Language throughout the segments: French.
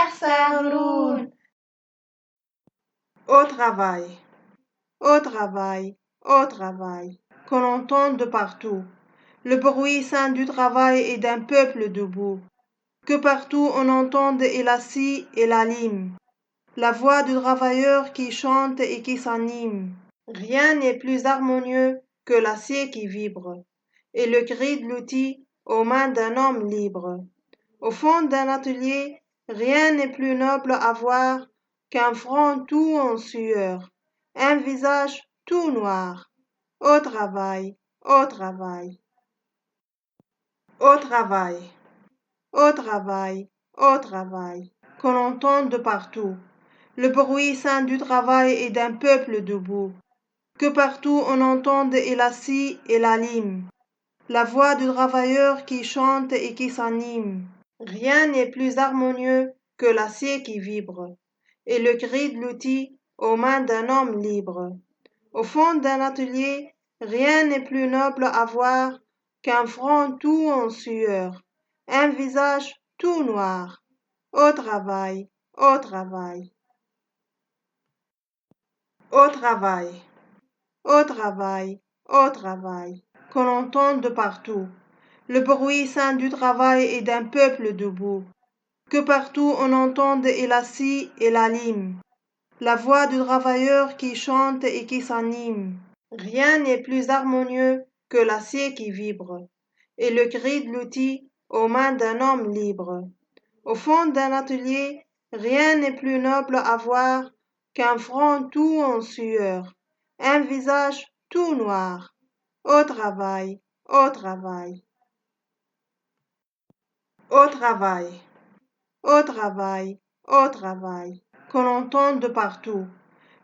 يحسرون. Au travail, au travail, au travail, qu'on entend de partout. Le bruit sain du travail et d'un peuple debout. Que partout on entende et la scie et la lime. La voix du travailleur qui chante et qui s'anime. Rien n'est plus harmonieux que l'acier qui vibre, et le cri de l'outil aux mains d'un homme libre. Au fond d'un atelier, rien n'est plus noble à voir qu'un front tout en sueur, un visage tout noir. Au travail, au travail. Au travail, au travail, au travail, qu'on entend de partout. Le bruit sain du travail et d'un peuple debout. Que partout on entende et la scie et la lime. La voix du travailleur qui chante et qui s'anime. Rien n'est plus harmonieux que l'acier qui vibre, et le cri de l'outil aux mains d'un homme libre. Au fond d'un atelier, rien n'est plus noble à voir qu'un front tout en sueur, un visage tout noir. Au travail, au travail. Au travail, au travail, au travail, qu'on entend de partout. Le bruit sain du travail et d'un peuple debout. Que partout on entende et la scie et la lime. La voix du travailleur qui chante et qui s'anime. Rien n'est plus harmonieux que l'acier qui vibre, et le cri de l'outil aux mains d'un homme libre. Au fond d'un atelier, rien n'est plus noble à voir qu'un front tout en sueur, un visage tout noir. Au travail, au travail. Au travail, au travail, au travail, qu'on entend de partout.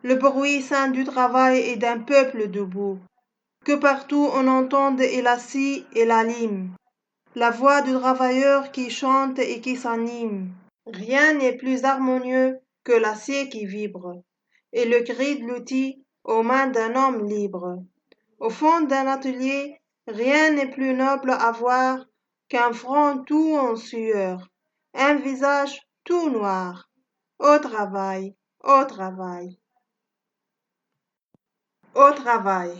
Le bruit sain du travail et d'un peuple debout. Que partout on entende et la scie et la lime. La voix du travailleur qui chante et qui s'anime. Rien n'est plus harmonieux que l'acier qui vibre, et le cri de l'outil aux mains d'un homme libre. Au fond d'un atelier, rien n'est plus noble à voir qu'un front tout en sueur, un visage tout noir. Au travail, au travail. Au travail,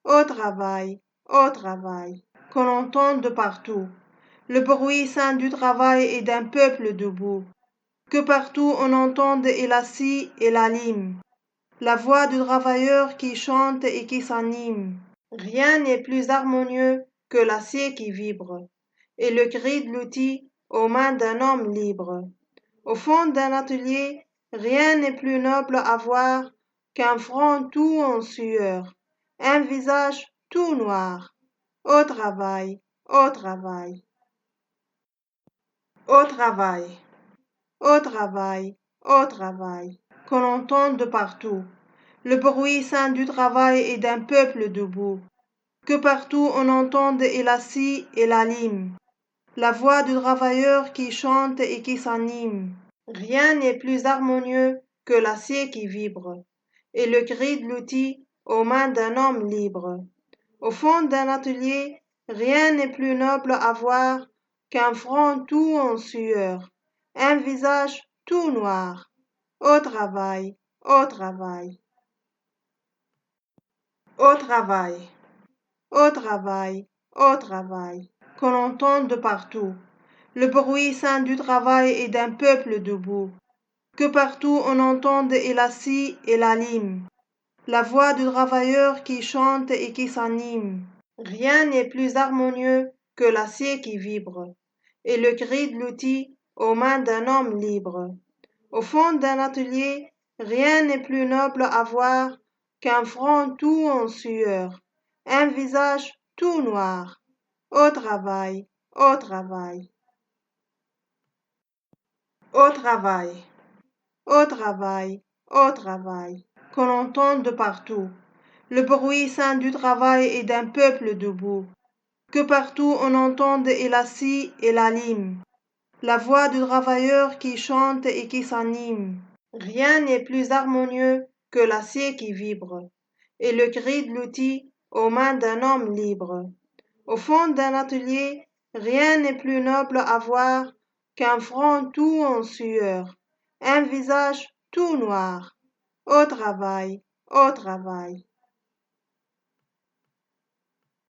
au travail, au travail, qu'on entend de partout. Le bruit sain du travail et d'un peuple debout. Que partout on entende et la scie et la lime. La voix du travailleur qui chante et qui s'anime. Rien n'est plus harmonieux que l'acier qui vibre, et le cri de l'outil aux mains d'un homme libre. Au fond d'un atelier, rien n'est plus noble à voir qu'un front tout en sueur, un visage tout noir. Au travail, au travail. Au travail, au travail, au travail, qu'on entend de partout. Le bruit sain du travail et d'un peuple debout. Que partout on entende et la scie et la lime. La voix du travailleur qui chante et qui s'anime. Rien n'est plus harmonieux que l'acier qui vibre, et le cri de l'outil aux mains d'un homme libre. Au fond d'un atelier, rien n'est plus noble à voir qu'un front tout en sueur, un visage tout noir. Au travail, au travail. Au travail, au travail, au travail, qu'on entend de partout. Le bruit sain du travail et d'un peuple debout. Que partout on entende et la scie et la lime. La voix du travailleur qui chante et qui s'anime. Rien n'est plus harmonieux que l'acier qui vibre, et le cri de l'outil aux mains d'un homme libre. Au fond d'un atelier, rien n'est plus noble à voir qu'un front tout en sueur, un visage tout noir. Au travail, au travail. Au travail, au travail, au travail, qu'on entend de partout. Le bruit sain du travail et d'un peuple debout. Que partout on entende et la scie et la lime. La voix du travailleur qui chante et qui s'anime. Rien n'est plus harmonieux que l'acier qui vibre, et le cri de l'outil aux mains d'un homme libre. Au fond d'un atelier, rien n'est plus noble à voir qu'un front tout en sueur, un visage tout noir. Au travail, au travail.